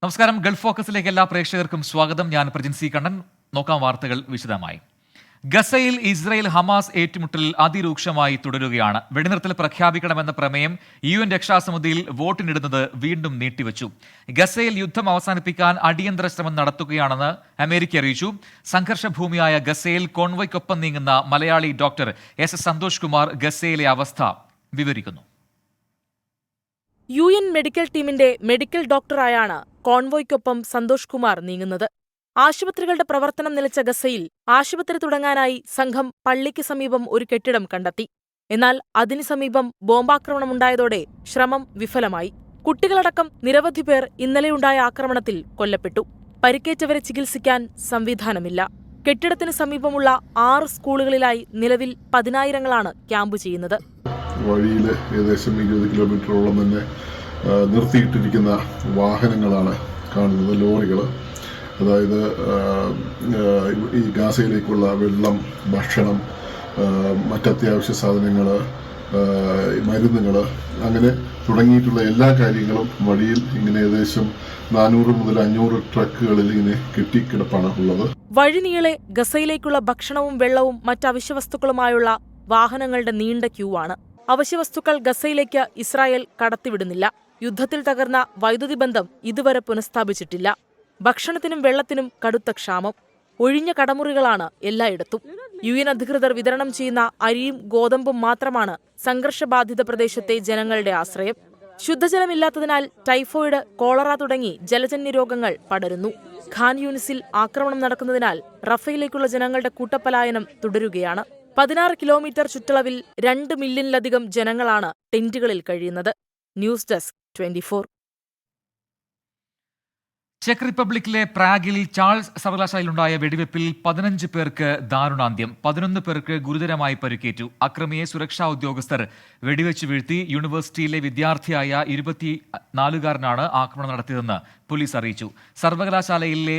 നമസ്കാരം. ഗൾഫ് ഫോക്കസിലേക്ക് എല്ലാ പ്രേക്ഷകർക്കും സ്വാഗതം. ഞാൻ പ്രജിൻസി കണ്ണൻ. നോക്കാം വാർത്തകൾ വിശദമായി. ഗസയിൽ ഇസ്രായേൽ ഹമാസ് ഏറ്റുമുട്ടൽ അതിരൂക്ഷമായി തുടരുകയാണ്. വെടിനിർത്തൽ പ്രഖ്യാപിക്കണമെന്ന പ്രമേയം UN രക്ഷാസമിതിയിൽ വോട്ടിനിടുന്നത് വീണ്ടും നീട്ടിവച്ചു. ഗസയിൽ യുദ്ധം അവസാനിപ്പിക്കാൻ അടിയന്തര ശ്രമം നടത്തുകയാണെന്ന് അമേരിക്ക അറിയിച്ചു. സംഘർഷഭൂമിയായ ഗസയിൽ കോൺവോയ്ക്കൊപ്പം നീങ്ങുന്ന മലയാളി ഡോക്ടർ S. സന്തോഷ് കുമാർ ഗസയിലെ അവസ്ഥ വിവരിക്കുന്നു. UN മെഡിക്കൽ ടീമിന്റെ മെഡിക്കൽ ഡോക്ടറായാണ് കോൺവോയ്ക്കൊപ്പം സന്തോഷ് കുമാർ നീങ്ങുന്നത്. ആശുപത്രികളുടെ പ്രവർത്തനം നിലച്ച ഗസയിൽ ആശുപത്രി തുടങ്ങാനായി സംഘം പള്ളിക്ക് സമീപം ഒരു കെട്ടിടം കണ്ടെത്തി. എന്നാൽ അതിനു സമീപം ബോംബാക്രമണമുണ്ടായതോടെ ശ്രമം വിഫലമായി. കുട്ടികളടക്കം നിരവധി പേർ ഇന്നലെയുണ്ടായ ആക്രമണത്തിൽ കൊല്ലപ്പെട്ടു. പരിക്കേറ്റവരെ ചികിത്സിക്കാൻ സംവിധാനമില്ല. കെട്ടിടത്തിന് സമീപമുള്ള 6 സ്കൂളുകളിലായി നിലവിൽ 10,000-ങ്ങളാണ് ക്യാമ്പ് ചെയ്യുന്നത്. വഴിയിൽ ഏകദേശം 20 കിലോമീറ്ററോളം തന്നെ നിർത്തിയിട്ടിരിക്കുന്ന വാഹനങ്ങളാണ് കാണുന്നത്, ലോറികൾ. അതായത് ഈ ഗാസയിലേക്കുള്ള വെള്ളം, ഭക്ഷണം, മറ്റത്യാവശ്യ സാധനങ്ങൾ, മരുന്നുകൾ, അങ്ങനെ തുടങ്ങിയിട്ടുള്ള എല്ലാ കാര്യങ്ങളും വഴിയിൽ ഇങ്ങനെ ഏകദേശം 400 മുതൽ 500 ട്രക്കുകളിൽ ഇങ്ങനെ കെട്ടിക്കിടപ്പാണ് ഉള്ളത്. വഴിനീളെ ഗസയിലേക്കുള്ള ഭക്ഷണവും വെള്ളവും മറ്റവശ്യവസ്തുക്കളുമായുള്ള വാഹനങ്ങളുടെ നീണ്ട ക്യൂ ആണ്. അവശ്യവസ്തുക്കൾ ഗസയിലേക്ക് ഇസ്രായേൽ കടത്തിവിടുന്നില്ല. യുദ്ധത്തിൽ തകർന്ന വൈദ്യുതി ബന്ധം ഇതുവരെ പുനഃസ്ഥാപിച്ചിട്ടില്ല. ഭക്ഷണത്തിനും വെള്ളത്തിനും കടുത്ത ക്ഷാമം. ഒഴിഞ്ഞ കടമുറികളാണ് എല്ലായിടത്തും. UN അധികൃതർ വിതരണം ചെയ്യുന്ന അരിയും ഗോതമ്പും മാത്രമാണ് സംഘർഷബാധിത പ്രദേശത്തെ ജനങ്ങളുടെ ആശ്രയം. ശുദ്ധജലമില്ലാത്തതിനാൽ ടൈഫോയിഡ്, കോളറ തുടങ്ങി ജലജന്യ രോഗങ്ങൾ പടരുന്നു. ഖാൻ യൂനിസിൽ ആക്രമണം നടക്കുന്നതിനാൽ റഫയിലേക്കുള്ള ജനങ്ങളുടെ കൂട്ടപ്പലായനം തുടരുകയാണ്. 16 കിലോമീറ്റർ ചുറ്റളവിൽ 2 മില്യണിലധികം ജനങ്ങളാണ് ടെന്റുകളിൽ കഴിയുന്നത്. News desk 24. ചെക്ക് റിപ്പബ്ലിക്കിലെ പ്രാഗിൽ ചാൾസ് സർവകലാശാലയിലുണ്ടായ വെടിവെപ്പിൽ 15 പേർക്ക് ദാരുണാന്ത്യം. 11 പേർക്ക് ഗുരുതരമായി പരിക്കേറ്റു. അക്രമിയെ സുരക്ഷാ ഉദ്യോഗസ്ഥർ വെടിവെച്ച് വീഴ്ത്തി. യൂണിവേഴ്സിറ്റിയിലെ വിദ്യാർത്ഥിയായ 24-കാരനാണ് ആക്രമണം നടത്തിയതെന്ന് പോലീസ് അറിയിച്ചു. സർവകലാശാലയിലെ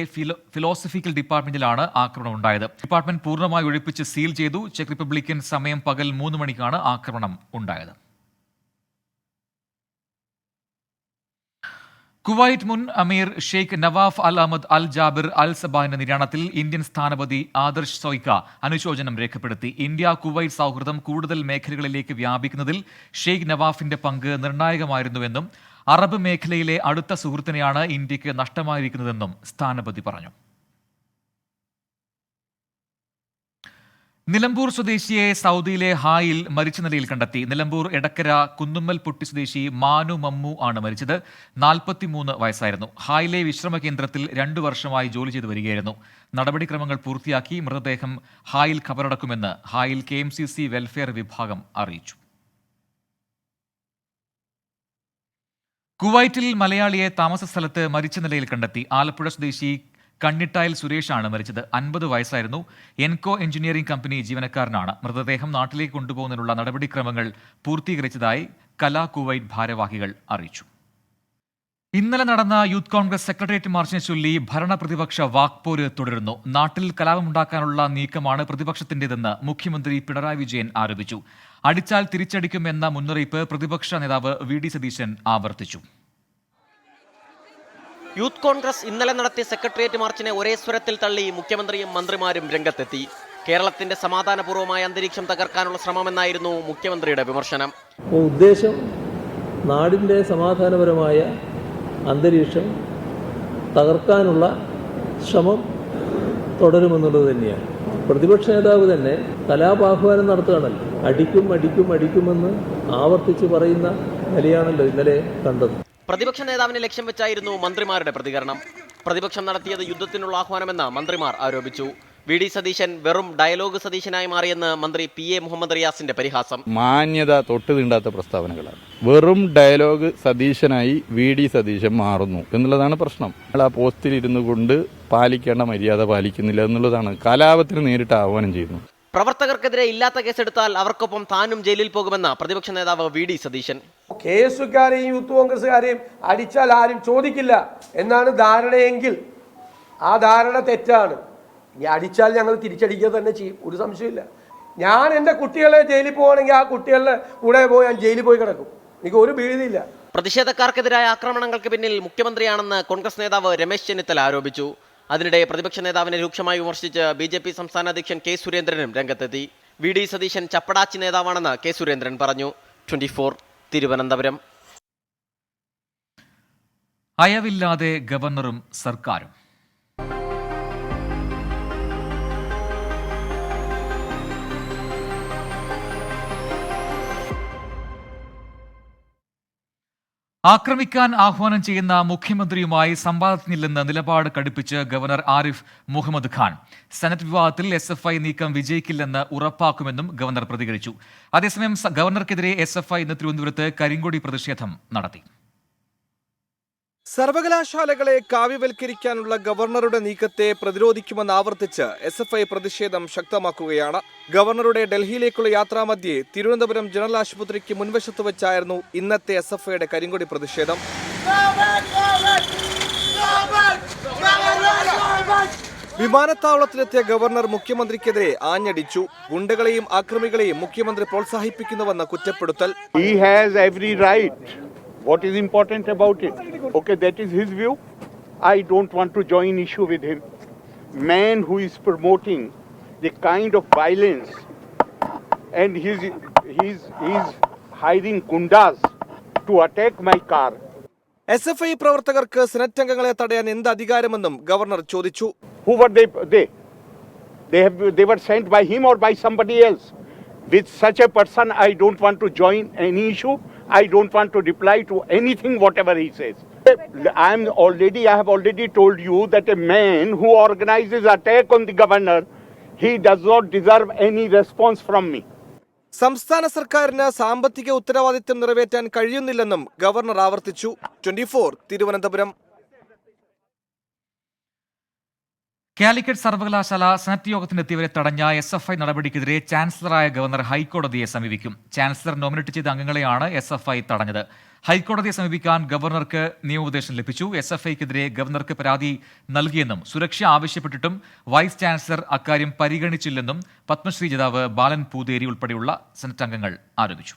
ഫിലോസഫിക്കൽ ഡിപ്പാർട്ട്മെന്റിലാണ് ആക്രമണം ഉണ്ടായത്. ഡിപ്പാർട്ട്മെന്റ് പൂർണ്ണമായി ഒഴിപ്പിച്ച് സീൽ ചെയ്തു. ചെക്ക് റിപ്പബ്ലിക്കൻ സമയം പകൽ 3 മണിക്കാണ് ആക്രമണം ഉണ്ടായത്. കുവൈറ്റ് മുൻ അമീർ ഷെയ്ഖ് നവാഫ് അൽ അഹമ്മദ് അൽ ജാബിർ അൽ സബാഹിന്റെ നിര്യാണത്തിൽ ഇന്ത്യൻ സ്ഥാനപതി ആദർശ് സോയ്ക്ക അനുശോചനം രേഖപ്പെടുത്തി. ഇന്ത്യ കുവൈറ്റ് സൗഹൃദം കൂടുതൽ മേഖലകളിലേക്ക് വ്യാപിക്കുന്നതിൽ ഷെയ്ഖ് നവാഫിന്റെ പങ്ക് നിർണായകമായിരുന്നുവെന്നും അറബ് മേഖലയിലെ അടുത്ത സുഹൃത്തിനെയാണ് ഇന്ത്യക്ക് നഷ്ടമായിരിക്കുന്നതെന്നും സ്ഥാനപതി പറഞ്ഞു. നിലമ്പൂർ സ്വദേശിയെ സൗദിയിലെ ഹായിൽ മരിച്ച നിലയിൽ കണ്ടെത്തി. നിലമ്പൂർ എടക്കര കുന്നുമ്മൽ പൊട്ടി സ്വദേശി മാനു മമ്മു ആണ് മരിച്ചത്. 43 വയസ്സായിരുന്നു. ഹായിലെ വിശ്രമ കേന്ദ്രത്തിൽ 2 വർഷമായി ജോലി ചെയ്തു വരികയായിരുന്നു. നടപടിക്രമങ്ങൾ പൂർത്തിയാക്കി മൃതദേഹം ഹായിൽ ഖബറടക്കുമെന്ന് ഹായിൽ KMCC വെൽഫെയർ വിഭാഗം അറിയിച്ചു. കുവൈറ്റിൽ മലയാളിയെ താമസ സ്ഥലത്ത് മരിച്ച നിലയിൽ കണ്ടെത്തി. ആലപ്പുഴ സ്വദേശി കണ്ണിട്ടായിൽ സുരേഷാണ് മരിച്ചത്. 50 വയസ്സായിരുന്നു. എൻകോ എഞ്ചിനീയറിംഗ് കമ്പനി ജീവനക്കാരനാണ്. മൃതദേഹം നാട്ടിലേക്ക് കൊണ്ടുപോകുന്നതിനുള്ള നടപടിക്രമങ്ങൾ പൂർത്തീകരിച്ചതായി കലാ കുവൈറ്റ് ഭാരവാഹികൾ അറിയിച്ചു. ഇന്നലെ നടന്ന യൂത്ത് കോൺഗ്രസ് സെക്രട്ടേറിയറ്റ് മാർച്ചിനെ ചൊല്ലി ഭരണ പ്രതിപക്ഷ വാക്പോര് തുടരുന്നു. നാട്ടിൽ കലാപമുണ്ടാക്കാനുള്ള നീക്കമാണ് പ്രതിപക്ഷത്തിന്റേതെന്ന് മുഖ്യമന്ത്രി പിണറായി വിജയൻ ആരോപിച്ചു. അടിച്ചാൽ തിരിച്ചടിക്കുമെന്ന മുന്നറിയിപ്പ് പ്രതിപക്ഷ നേതാവ് VD സതീശൻ ആവർത്തിച്ചു. യൂത്ത് കോൺഗ്രസ് ഇന്നലെ നടത്തിയ സെക്രട്ടേറിയറ്റ് മാർച്ചിനെ ഒരേ സ്വരത്തിൽ തള്ളി മുഖ്യമന്ത്രിയും മന്ത്രിമാരും രംഗത്തെത്തി. കേരളത്തിന്റെ സമാധാനപൂർവ്വമായ അന്തരീക്ഷം തകർക്കാനുള്ള ശ്രമമെന്നായിരുന്നു മുഖ്യമന്ത്രിയുടെ വിമർശനം. ഉദ്ദേശം നാടിൻ്റെ സമാധാനപരമായ അന്തരീക്ഷം തകർക്കാനുള്ള ശ്രമം തുടരുമെന്നുള്ളത് തന്നെയാണ്. പ്രതിപക്ഷ നേതാവ് തന്നെ കലാപാഹ്വാനം നടത്തുകയാണല്ലോ. അടിക്കുമെന്ന് ആവർത്തിച്ച് പറയുന്ന നിലയാണല്ലോ ഇന്നലെ കണ്ടത്. പ്രതിപക്ഷ നേതാവിനെ ലക്ഷ്യം വെച്ചായിരുന്നു മന്ത്രിമാരുടെ പ്രതികരണം. പ്രതിപക്ഷം നടത്തിയത് യുദ്ധത്തിനുള്ള ആഹ്വാനമെന്ന് മന്ത്രിമാർ ആരോപിച്ചു. VD സതീശൻ വെറും ഡയലോഗ് സതീശനായി മാറിയെന്ന് മന്ത്രി PA മുഹമ്മദ് റിയാസിന്റെ പരിഹാസം. മാന്യത തൊട്ട് തീണ്ടാത്ത പ്രസ്താവനകളാണ്. വെറും ഡയലോഗ് സതീശനായി VD സതീശൻ മാറുന്നു എന്നുള്ളതാണ് പ്രശ്നം. ആ പോസ്റ്റിൽ ഇരുന്നു കൊണ്ട് പാലിക്കേണ്ട മര്യാദ പാലിക്കുന്നില്ല എന്നുള്ളതാണ്. കലാപത്തിന് നേരിട്ട് ആഹ്വാനം ചെയ്യുന്നു. പ്രവർത്തകർക്കെതിരെ ഇല്ലാത്ത കേസെടുത്താൽ അവർക്കൊപ്പം താനും ജയിലിൽ പോകുമെന്ന് പ്രതിപക്ഷ നേതാവ് VD സതീശൻ. KSUകാരെയും യൂത്ത് കോൺഗ്രസ്സുകാരെയും അടിച്ചാൽ ആരും ചോദിക്കില്ല എന്നാണ് ധാരണയെങ്കിൽ ആ ധാരണ തെറ്റാണ്. ഇനി അടിച്ചാൽ ഞങ്ങൾ തിരിച്ചടിക്കുക തന്നെ ചെയ്യും, ഒരു സംശയമില്ല. ഞാൻ എൻ്റെ കുട്ടികളെ ജയിലിൽ പോവുകയാണെങ്കിൽ ആ കുട്ടികളുടെ കൂടെ പോയി ഞാൻ ജയിലിൽ പോയി കിടക്കും. എനിക്ക് ഒരു ഭീതിയില്ല. പ്രതിഷേധക്കാർക്കെതിരായ ആക്രമണങ്ങൾക്ക് പിന്നിൽ മുഖ്യമന്ത്രിയാണെന്ന് കോൺഗ്രസ് നേതാവ് രമേശ് ചെന്നിത്തല ആരോപിച്ചു. അതിനിടെ പ്രതിപക്ഷ നേതാവിനെ രൂക്ഷമായി വിമർശിച്ച് BJP സംസ്ഥാന അധ്യക്ഷൻ കെ സുരേന്ദ്രനും രംഗത്തെത്തി. VD സതീശൻ ചപ്പടാച്ചി നേതാവാണെന്ന് കെ സുരേന്ദ്രൻ പറഞ്ഞു. 24 തിരുവനന്തപുരം. അയവില്ലാതെ ഗവർണറും സർക്കാരും. ആക്രമിക്കാൻ ആഹ്വാനം ചെയ്യുന്ന മുഖ്യമന്ത്രിയുമായി സംവാദത്തിനില്ലെന്ന് നിലപാട് കടുപ്പിച്ച് ഗവർണർ ആരിഫ് മുഹമ്മദ് ഖാൻ. സെനറ്റ് വിവാദത്തിൽ SFI നീക്കം വിജയിക്കില്ലെന്ന് ഉറപ്പാക്കുമെന്നും ഗവർണർ പ്രതികരിച്ചു. അതേസമയം ഗവർണർക്കെതിരെ SFI ഇന്ന് തിരുവനന്തപുരത്ത് കരിങ്കൊടി പ്രതിഷേധം നടത്തി. സർവകലാശാലകളെ കാവ്യവൽക്കരിക്കാനുള്ള ഗവർണറുടെ നീക്കത്തെ പ്രതിരോധിക്കുമെന്ന് ആവർത്തിച്ച് SFI പ്രതിഷേധം ശക്തമാക്കുകയാണ്. ഗവർണറുടെ ഡൽഹിയിലേക്കുള്ള യാത്രാമധ്യേ തിരുവനന്തപുരം ജനറൽ ആശുപത്രിക്ക് മുൻവശത്ത് വെച്ചായിരുന്നു ഇന്നത്തെ SFIയുടെ കരിങ്കൊടി പ്രതിഷേധം. വിമാനത്താവളത്തിലെത്തിയ ഗവർണർ മുഖ്യമന്ത്രിക്കെതിരെ ആഞ്ഞടിച്ചു. ഗുണ്ടകളെയും ആക്രമികളെയും മുഖ്യമന്ത്രി പ്രോത്സാഹിപ്പിക്കുന്നുവെന്ന കുറ്റപ്പെടുത്തൽ. What is important about it? Okay, that is his view. I don't want to join issue with him. Man who is promoting the kind of violence and he's hiring gundas to attack my car. SFI പ്രവർത്തകർക്ക് senate അംഗങ്ങളെ തടയാൻ എന്ത് അധികാരമെന്നും governor ചോദിച്ചു. Who were they? They were sent by him or by somebody else. With such a person, I don't want to join any issue. I don't want to reply to anything whatever he says. I have already told you that a man who organizes attack on the governor, he does not deserve any response from me. സംസ്ഥാന സർക്കാരിന് സാമ്പത്തിക ഉത്തരവാദിത്തം നിറവേറ്റാൻ കഴിയുന്നില്ലെന്നും governor ആവർത്തിച്ചു. 24 തിരുവനന്തപുരം. കാലിക്കറ്റ് സർവകലാശാല senate യോഗത്തിനെത്തിയവരെ തടഞ്ഞ SFI നടപടിക്കെതിരെ ചാൻസലറായ governor ഹൈക്കോടതിയെ സമീപിക്കും. ചാൻസലർ നോമിനേറ്റ് ചെയ്ത അംഗങ്ങളെയാണ് SFI തടഞ്ഞത്. ഹൈക്കോടതിയെ സമീപിക്കാൻ ഗവർണർക്ക് നിയമോപദേശം ലഭിച്ചു. SFIക്കെതിരെ ഗവർണർക്ക് പരാതി നൽകിയെന്നും സുരക്ഷ ആവശ്യപ്പെട്ടിട്ടും വൈസ് ചാൻസലർ അക്കാര്യം പരിഗണിച്ചില്ലെന്നും പത്മശ്രീ ജേതാവ് ബാലൻ പൂതേരി ഉൾപ്പെടെയുള്ള സെനറ്റ് അംഗങ്ങൾ ആരോപിച്ചു.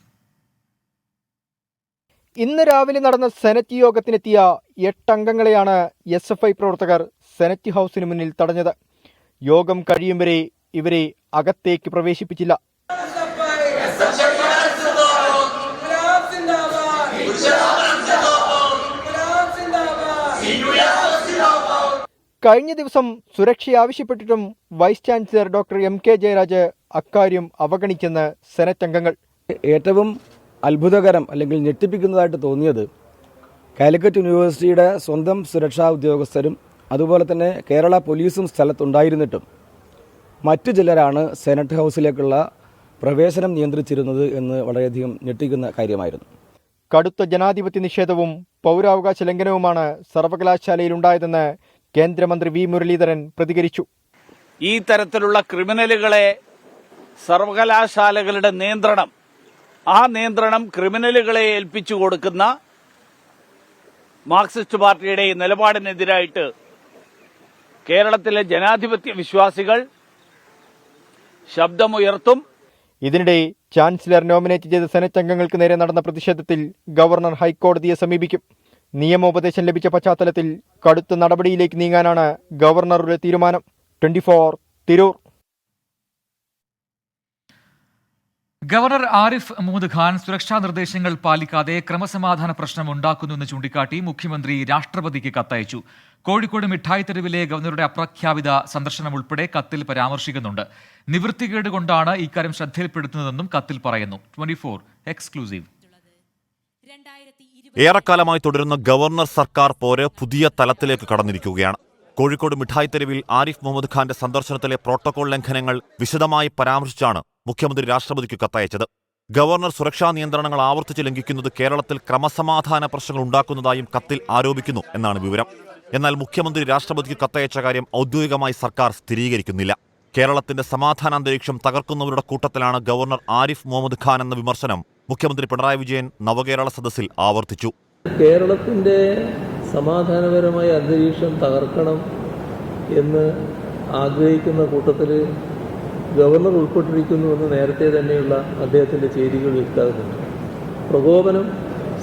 ഇന്ന് രാവിലെ നടന്ന സെനറ്റ് യോഗത്തിനെത്തിയ 8 അംഗങ്ങളെയാണ് SFI പ്രവർത്തകർ സെനറ്റ് ഹൗസിന് മുന്നിൽ തടഞ്ഞത്. യോഗം കഴിയും വരെ ഇവരെ അകത്തേക്ക് പ്രവേശിപ്പിച്ചില്ല. കഴിഞ്ഞ ദിവസം സുരക്ഷ ആവശ്യപ്പെട്ടിട്ടും vice chancellor doctor MK Jayaraj അക്കാര്യം അവഗണിച്ചെന്ന് സെനറ്റ് അംഗങ്ങൾ. ഏറ്റവും അത്ഭുതകരം അല്ലെങ്കിൽ ഞെട്ടിപ്പിക്കുന്നതായിട്ട് തോന്നിയത് കാലിക്കറ്റ് യൂണിവേഴ്സിറ്റിയുടെ സ്വന്തം സുരക്ഷാ ഉദ്യോഗസ്ഥരും അതുപോലെ തന്നെ കേരള പോലീസും സ്ഥലത്തുണ്ടായിരുന്നിട്ടും മറ്റു ചിലരാണ് സെനറ്റ് ഹൗസിലേക്കുള്ള പ്രവേശനം നിയന്ത്രിച്ചിരുന്നത് എന്ന് വളരെയധികം ഞെട്ടിക്കുന്ന കാര്യമായിരുന്നു. കടുത്ത ജനാധിപത്യ നിഷേധവും പൗരാവകാശ ലംഘനവുമാണ് സർവകലാശാലയിലുണ്ടായതെന്ന് കേന്ദ്രമന്ത്രി V മുരളീധരൻ പ്രതികരിച്ചു. ഈ തരത്തിലുള്ള ക്രിമിനലുകളെ സർവകലാശാലകളുടെ നിയന്ത്രണം ക്രിമിനലുകളെ ഏൽപ്പിച്ചു കൊടുക്കുന്ന മാർക്സിസ്റ്റ് പാർട്ടിയുടെ നിലപാടിനെതിരായിട്ട് കേരളത്തിലെ ജനാധിപത്യ വിശ്വാസികൾ ശബ്ദമുയർത്തും. ഇതിനിടെ ചാൻസലർ നോമിനേറ്റ് ചെയ്ത സെനറ്റ് അംഗങ്ങൾക്ക് നേരെ നടന്ന പ്രതിഷേധത്തിൽ ഗവർണർ ഹൈക്കോടതിയെ സമീപിക്കും. നിയമോപദേശം ലഭിച്ച പശ്ചാത്തലത്തിൽ കടുത്ത നടപടിയിലേക്ക് നീങ്ങാനാണ് ഗവർണറുടെ തീരുമാനം. 24 തിരൂർ. ഗവർണർ ആരിഫ് മുഹമ്മദ് ഖാൻ സുരക്ഷാ നിർദ്ദേശങ്ങൾ പാലിക്കാതെ ക്രമസമാധാന പ്രശ്നം ഉണ്ടാക്കുന്നുവെന്ന് ചൂണ്ടിക്കാട്ടി മുഖ്യമന്ത്രി രാഷ്ട്രപതിക്ക് കത്തയച്ചു. കോഴിക്കോട് മിഠായി തെരുവിലെ ഗവർണറുടെ അപ്രഖ്യാപിത സന്ദർശനം ഉൾപ്പെടെ കത്തിൽ പരാമർശിക്കുന്നുണ്ട്. നിവൃത്തികേട് കൊണ്ടാണ് ഇക്കാര്യം ശ്രദ്ധയിൽപ്പെടുത്തുന്നതെന്നും കത്തിൽ പറയുന്നു. 24 എക്സ്ക്ലൂസീവ്. ഏറെക്കാലമായി തുടരുന്ന ഗവർണർ സർക്കാർ പോര് പുതിയ തലത്തിലേക്ക് കടന്നിരിക്കുകയാണ്. കോഴിക്കോട് മിഠായി തെരുവിൽ ആരിഫ് മുഹമ്മദ് ഖാന്റെ സന്ദർശനത്തിലെ പ്രോട്ടോകോൾ ലംഘനങ്ങൾ വിശദമായി പരാമർശിച്ചാണ് മുഖ്യമന്ത്രി രാഷ്ട്രപതിക്ക് കത്തയച്ചത്. ഗവർണർ സുരക്ഷാ നിയന്ത്രണങ്ങൾ ആവർത്തിച്ച് ലംഘിക്കുന്നത് കേരളത്തിൽ ക്രമസമാധാന പ്രശ്നങ്ങൾ ഉണ്ടാക്കുന്നതായും കത്തിൽ ആരോപിക്കുന്നു എന്നാണ് വിവരം. എന്നാൽ മുഖ്യമന്ത്രി രാഷ്ട്രപതിക്ക് കത്തയച്ച കാര്യം ഔദ്യോഗികമായി സർക്കാർ സ്ഥിരീകരിക്കുന്നില്ല. കേരളത്തിന്റെ സമാധാനാന്തരീക്ഷം തകർക്കുന്നവരുടെ കൂട്ടത്തിലാണ് ഗവർണർ ആരിഫ് മുഹമ്മദ് ഖാൻ എന്ന വിമർശനം മുഖ്യമന്ത്രി പിണറായി വിജയൻ നവകേരള സദസ്സിൽ ആവർത്തിച്ചു. കേരളത്തിന്റെ സമാധാനപരമായ അന്തരീക്ഷം തകർക്കണം എന്ന് ആഗ്രഹിക്കുന്ന കൂട്ടത്തിൽ ഗവർണർ ഉൾപ്പെട്ടിരിക്കുന്നുവെന്ന് നേരത്തെ തന്നെയുള്ള അദ്ദേഹത്തിൻ്റെ ചെയ്തികൾ വ്യക്തമാകുന്നുണ്ട്. പ്രകോപനം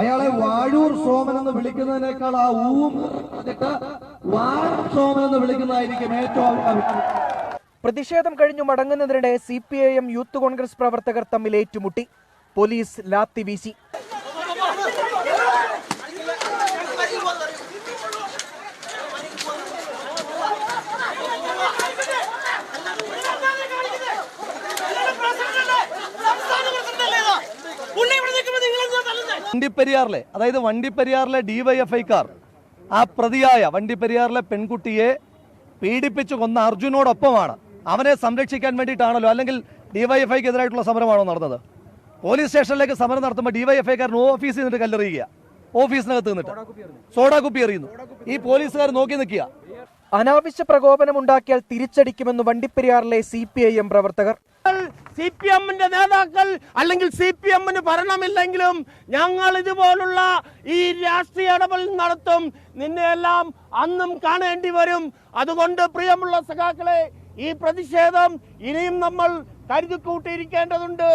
അയാളെ വാഴൂർ സോമൻ എന്ന് വിളിക്കുന്നതിനേക്കാൾ ആ ഊവും എന്നിട്ട് വാഴ സോമൻ എന്ന് വിളിക്കുന്നതായിരിക്കും ഏറ്റവും പ്രതിഷേധം കഴിഞ്ഞു മടങ്ങുന്നതിനിടെ CPIM യൂത്ത് കോൺഗ്രസ് പ്രവർത്തകർ തമ്മിൽ ഏറ്റുമുട്ടി. പോലീസ് ലാത്തി വീശി. വണ്ടിപ്പെരിയാറിലെ അതായത് വണ്ടിപ്പെരിയാറിലെ DYFIക്കാർ ആ പ്രതിയായ വണ്ടിപ്പെരിയാറിലെ പെൺകുട്ടിയെ പീഡിപ്പിച്ചു കൊന്ന അർജുനോടൊപ്പമാണ്. അവനെ സംരക്ഷിക്കാൻ വേണ്ടിയിട്ടാണല്ലോ, അല്ലെങ്കിൽ DYFIക്കെതിരായിട്ടുള്ള സമരമാണോ നടന്നത്? പോലീസ് സ്റ്റേഷനിലേക്ക് സമരം നടത്തുമ്പോൾ DYFIക്കാരൻ ഓഫീസിൽ നിന്നിട്ട് കല്ലെറിയുക, ഓഫീസിനകത്ത് നിന്നിട്ട് സോഡാ കുപ്പി എറിയുന്നു. ഈ പോലീസുകാർ നോക്കി നിൽക്കുക. അനാവശ്യ പ്രകോപനമുണ്ടാക്കിയാൽ തിരിച്ചടിക്കുമെന്ന് വണ്ടിപ്പെരിയാറിലെ CPIM പ്രവർത്തകർ. CPMന്റെ നേതാക്കൾ അല്ലെങ്കിൽ CPMന് ഭരണമില്ലെങ്കിലും ഞങ്ങൾ ഇതുപോലുള്ള ഈ രാഷ്ട്രീയ ഇടപെടൽ നടത്തും. നിന്നെയെല്ലാം അന്നും കാണേണ്ടി വരും. അതുകൊണ്ട് പ്രിയമുള്ള സഖാക്കളെ, ഈ പ്രതിഷേധം ഇനിയും നമ്മൾ കരുതിക്കൂട്ടിയിരിക്കേണ്ടതുണ്ട്.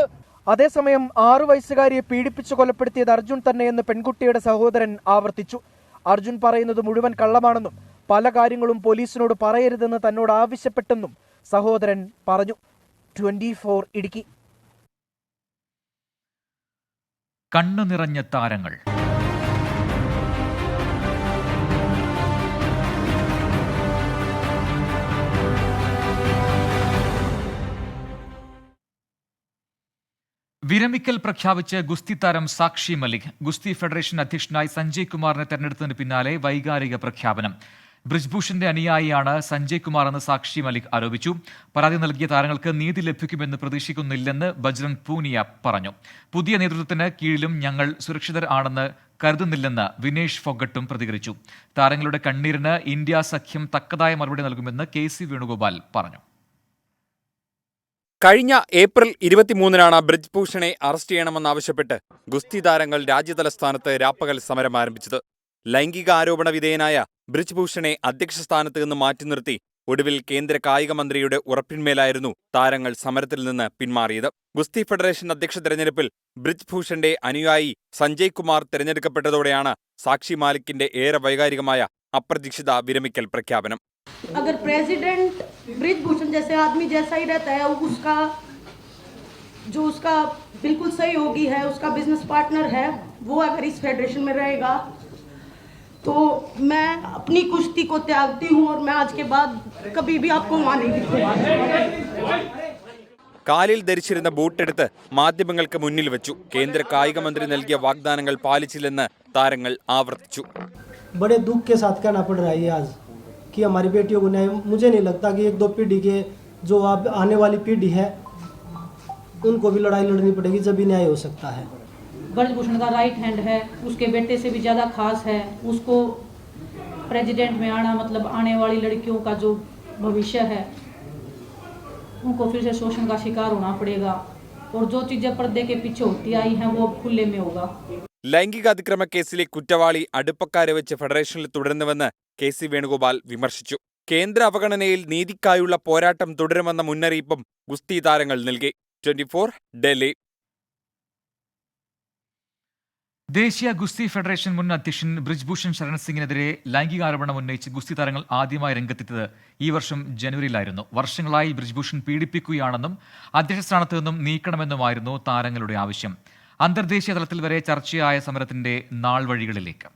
അതേസമയം 6 വയസ്സുകാരിയെ പീഡിപ്പിച്ചു കൊലപ്പെടുത്തിയത് അർജുൻ തന്നെയെന്ന് പെൺകുട്ടിയുടെ സഹോദരൻ ആവർത്തിച്ചു. അർജുൻ പറയുന്നത് മുഴുവൻ കള്ളമാണെന്നും പല കാര്യങ്ങളും പോലീസിനോട് പറയരുതെന്ന് തന്നോട് ആവശ്യപ്പെട്ടെന്നും സഹോദരൻ പറഞ്ഞു. 24 ഇടുക്കി. കണ്ണു നിറഞ്ഞ താരങ്ങൾ. വിരമിക്കൽ പ്രഖ്യാപിച്ച് ഗുസ്തി താരം സാക്ഷി മലിക്. ഗുസ്തി ഫെഡറേഷൻ അധ്യക്ഷനായി സഞ്ജയ് കുമാറിനെ തെരഞ്ഞെടുത്തതിന് പിന്നാലെ വൈകാരിക പ്രഖ്യാപനം. ബ്രിജ്ഭൂഷന്റെ അനുയായിയാണ് സഞ്ജയ് കുമാർ എന്ന് സാക്ഷി മലിക് ആരോപിച്ചു. പരാതി നൽകിയ താരങ്ങൾക്ക് നീതി ലഭിക്കുമെന്ന് പ്രതീക്ഷിക്കുന്നില്ലെന്ന് ബജ്രംഗ് പൂനിയ പറഞ്ഞു. പുതിയ നേതൃത്വത്തിന് കീഴിലും ഞങ്ങൾ സുരക്ഷിതർ ആണെന്ന് കരുതുന്നില്ലെന്ന് വിനേഷ് ഫോഗട്ടും പ്രതികരിച്ചു. താരങ്ങളുടെ കണ്ണീരിന് ഇന്ത്യ സഖ്യം തക്കതായ മറുപടി നൽകുമെന്ന് KC വേണുഗോപാൽ പറഞ്ഞു. കഴിഞ്ഞ ഏപ്രിൽ 23-നാണ് ബ്രിജ്ഭൂഷണെ അറസ്റ്റ് ചെയ്യണമെന്നാവശ്യപ്പെട്ട് ഗുസ്തി താരങ്ങൾ രാജ്യതലസ്ഥാനത്ത് രാപ്പകൽ സമരം ആരംഭിച്ചത്. ലൈംഗിക ആരോപണ വിധേയനായ ബ്രിജ്ഭൂഷണെ അധ്യക്ഷ സ്ഥാനത്ത് നിന്ന് മാറ്റി നിർത്തി ഒടുവിൽ കേന്ദ്ര കായിക മന്ത്രിയുടെ ഉറപ്പിന്മേലായിരുന്നു താരങ്ങൾ സമരത്തിൽ നിന്ന് പിന്മാറിയത്. ഗുസ്തി ഫെഡറേഷൻ അധ്യക്ഷ തെരഞ്ഞെടുപ്പിൽ ബ്രിജ്ഭൂഷന്റെ അനുയായി സഞ്ജയ് കുമാർ തെരഞ്ഞെടുക്കപ്പെട്ടതോടെയാണ് സാക്ഷി മാലിക്കിന്റെ ഏറെ വൈകാരികമായ അപ്രതീക്ഷിത വിരമിക്കൽ പ്രഖ്യാപനം. अगर प्रेसिडेंट ब्रिजभूषण जैसे आदमी जैसा ही रहता है, उसका बिल्कुल सहयोगी है, उसका बिजनेस पार्टनर है, वो अगर इस फेडरेशन में रहेगा तो मैं अपनी कुश्ती को त्यागती हूँ और मैं आज के बाद कभी भी आपको वहाँ नहीं दिखूंगा. കാലിൽ ധരിച്ചിരുന്ന ബൂട്ടെടുത്ത് മാധ്യമങ്ങൾക്ക് മുന്നിൽ വെച്ചു. കേന്ദ്ര കായിക മന്ത്രി നൽകിയ വാഗ്ദാനങ്ങൾ പാലിച്ചില്ലെന്ന് താരങ്ങൾ ആവർത്തിച്ചു. बड़े दुख के साथ कहना पड़ रहा है ये आज कि हमारी बेटियों को न्याय, मुझे नहीं लगता कि 1-2 पीढ़ी के जो अब आने वाली पीढ़ी है उनको भी लड़ाई लड़नी पड़ेगी, जब भी न्याय हो सकता है. ब्रजभूषण का राइट हैंड है, उसके बेटे से भी ज़्यादा खास है. उसको प्रेसिडेंट में आना मतलब आने वाली लड़कियों का जो भविष्य है उनको फिर से शोषण का शिकार होना पड़ेगा और जो चीज़ें पर्दे के पीछे होती आई हैं वो खुले में होगा. ലൈംഗിക അതിക്രമ കേസിലെ കുറ്റവാളി അടുപ്പക്കാരെ വെച്ച് ഫെഡറേഷനിൽ തുടരുന്നുവെന്ന് KC വേണുഗോപാൽ വിമർശിച്ചു. കേന്ദ്ര അവഗണനയിൽ നീതിക്കായുള്ള പോരാട്ടം തുടരുമെന്ന മുന്നറിയിപ്പും ഗുസ്തി താരങ്ങൾ നൽകി. 24 ഡൽഹി. ദേശീയ ഗുസ്തി ഫെഡറേഷൻ മുൻ അധ്യക്ഷൻ ബ്രിജ്ഭൂഷൺ ശരൺ സിംഗിനെതിരെ ലൈംഗികാരോപണം ഉന്നയിച്ച് ഗുസ്തി താരങ്ങൾ ആദ്യമായി രംഗത്തെത്തിയത് ഈ വർഷം ജനുവരിയിലായിരുന്നു. വർഷങ്ങളായി ബ്രിജ്ഭൂഷൺ പീഡിപ്പിക്കുകയാണെന്നും അധ്യക്ഷ സ്ഥാനത്ത് നിന്നും നീക്കണമെന്നുമായിരുന്നു താരങ്ങളുടെ ആവശ്യം. അന്തർദേശീയ തലത്തിൽ വരെ ചർച്ചയായ സമരത്തിന്റെ നാൾ വഴികളിലേക്ക്.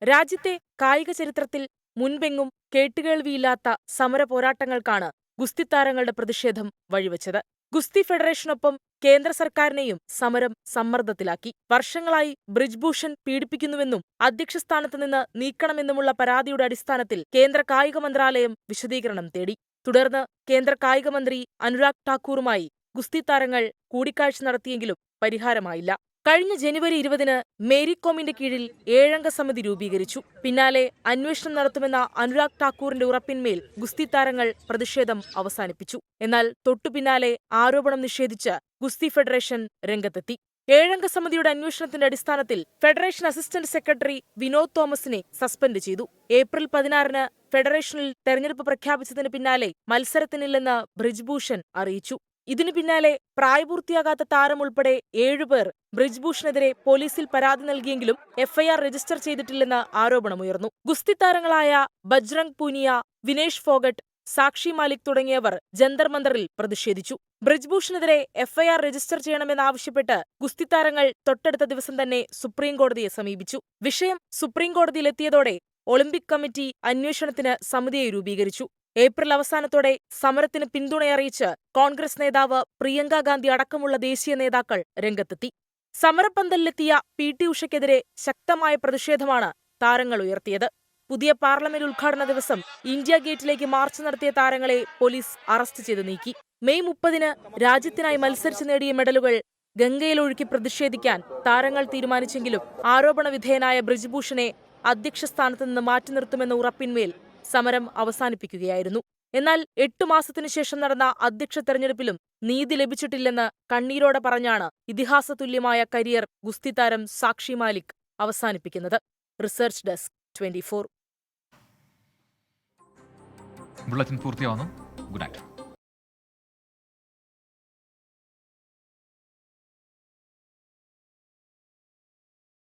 രാജ്യത്തെ കായിക ചരിത്രത്തിൽ മുൻപെങ്ങും കേട്ടുകേൾവിയില്ലാത്ത സമര പോരാട്ടങ്ങൾക്കാണ് ഗുസ്തി താരങ്ങളുടെ പ്രതിഷേധം വഴിവെച്ചത്. ഗുസ്തി ഫെഡറേഷനൊപ്പം കേന്ദ്ര സർക്കാരിനെയും സമരം സമ്മർദ്ദത്തിലാക്കി. വർഷങ്ങളായി ബ്രിജ്ഭൂഷൺ പീഡിപ്പിക്കുന്നുവെന്നും അധ്യക്ഷ സ്ഥാനത്ത് നിന്ന് നീക്കണമെന്നുമുള്ള പരാതിയുടെ അടിസ്ഥാനത്തിൽ കേന്ദ്ര കായിക മന്ത്രാലയം വിശദീകരണം തേടി. തുടർന്ന് കേന്ദ്ര കായിക മന്ത്രി അനുരാഗ് ഠാക്കൂറുമായി ഗുസ്തി താരങ്ങൾ കൂടിക്കാഴ്ച നടത്തിയെങ്കിലും പരിഹാരമായില്ല. കഴിഞ്ഞ ജനുവരി 20-ന് മേരി കോമിന്റെ കീഴിൽ 7-അംഗ സമിതി രൂപീകരിച്ചു. പിന്നാലെ അന്വേഷണം നടത്തുമെന്ന അനുരാഗ് ഠാക്കൂറിന്റെ ഉറപ്പിന്മേൽ ഗുസ്തി താരങ്ങൾ പ്രതിഷേധം അവസാനിപ്പിച്ചു. എന്നാൽ തൊട്ടുപിന്നാലെ ആരോപണം നിഷേധിച്ച് ഗുസ്തി ഫെഡറേഷൻ രംഗത്തെത്തി. 7-അംഗ സമിതിയുടെ അന്വേഷണത്തിന്റെ അടിസ്ഥാനത്തിൽ ഫെഡറേഷൻ അസിസ്റ്റന്റ് സെക്രട്ടറി വിനോദ് തോമസിനെ സസ്പെൻഡ് ചെയ്തു. ഏപ്രിൽ 16-ന് ഫെഡറേഷനിൽ തെരഞ്ഞെടുപ്പ് പ്രഖ്യാപിച്ചതിന് പിന്നാലെ മത്സരത്തിനില്ലെന്ന് ബ്രിജ്ഭൂഷൺ അറിയിച്ചു. ഇതിനു പിന്നാലെ പ്രായപൂർത്തിയാകാത്ത താരം ഉൾപ്പെടെ 7 പേർ ബ്രിജ്ഭൂഷണെതിരെ പോലീസിൽ പരാതി നൽകിയെങ്കിലും എഫ്ഐആർ രജിസ്റ്റർ ചെയ്തിട്ടില്ലെന്ന് ആരോപണമുയർന്നു. ഗുസ്തി താരങ്ങളായ ബജ്രംഗ് പൂനിയ, വിനേഷ് ഫോഗട്ട്, സാക്ഷി മാലിക് തുടങ്ങിയവർ ജന്തർ മന്ദറിൽ പ്രതിഷേധിച്ചു. ബ്രിജ്ഭൂഷണെതിരെ എഫ്ഐആർ രജിസ്റ്റർ ചെയ്യണമെന്നാവശ്യപ്പെട്ട് ഗുസ്തി താരങ്ങൾ തൊട്ടടുത്ത ദിവസം തന്നെ സുപ്രീംകോടതിയെ സമീപിച്ചു. വിഷയം സുപ്രീംകോടതിയിലെത്തിയതോടെ ഒളിമ്പിക് കമ്മിറ്റി അന്വേഷണത്തിന് സമിതിയെ രൂപീകരിച്ചു. ഏപ്രിൽ അവസാനത്തോടെ സമരത്തിന് പിന്തുണയറിയിച്ച് കോൺഗ്രസ് നേതാവ് പ്രിയങ്ക ഗാന്ധി അടക്കമുള്ള ദേശീയ നേതാക്കൾ രംഗത്തെത്തി. സമരപ്പന്തലിലെത്തിയ പി.ടി. ഉഷയ്ക്കെതിരെ ശക്തമായ പ്രതിഷേധമാണ് താരങ്ങൾ ഉയർത്തിയത്. പുതിയ പാർലമെന്റ് ഉദ്ഘാടന ദിവസം ഇന്ത്യ ഗേറ്റിലേക്ക് മാർച്ച് നടത്തിയ താരങ്ങളെ പോലീസ് അറസ്റ്റ് ചെയ്ത് നീക്കി. മെയ് 30-ന് രാജ്യത്തിനായി മത്സരിച്ച് നേടിയ മെഡലുകൾ ഗംഗയിലൊഴുക്കി പ്രതിഷേധിക്കാൻ താരങ്ങൾ തീരുമാനിച്ചെങ്കിലും ആരോപണ വിധേയനായ ബ്രിജ്ഭൂഷണെ അധ്യക്ഷ സ്ഥാനത്ത് നിന്ന് മാറ്റി നിർത്തുമെന്ന ഉറപ്പിന്മേൽ സമരം അവസാനിപ്പിക്കുകയായിരുന്നു. എന്നാൽ 8 മാസത്തിനു ശേഷം നടന്ന അധ്യക്ഷ തെരഞ്ഞെടുപ്പിലും നീതി ലഭിച്ചിട്ടില്ലെന്ന് കണ്ണീരോടെ പറഞ്ഞാണ് ഇതിഹാസതുല്യമായ കരിയർ ഗുസ്തി താരം സാക്ഷി മാലിക് അവസാനിപ്പിക്കുന്നത്. Research desk 24. ബുള്ളറ്റിൻ പൂർത്തിയാവുന്നു. Good night.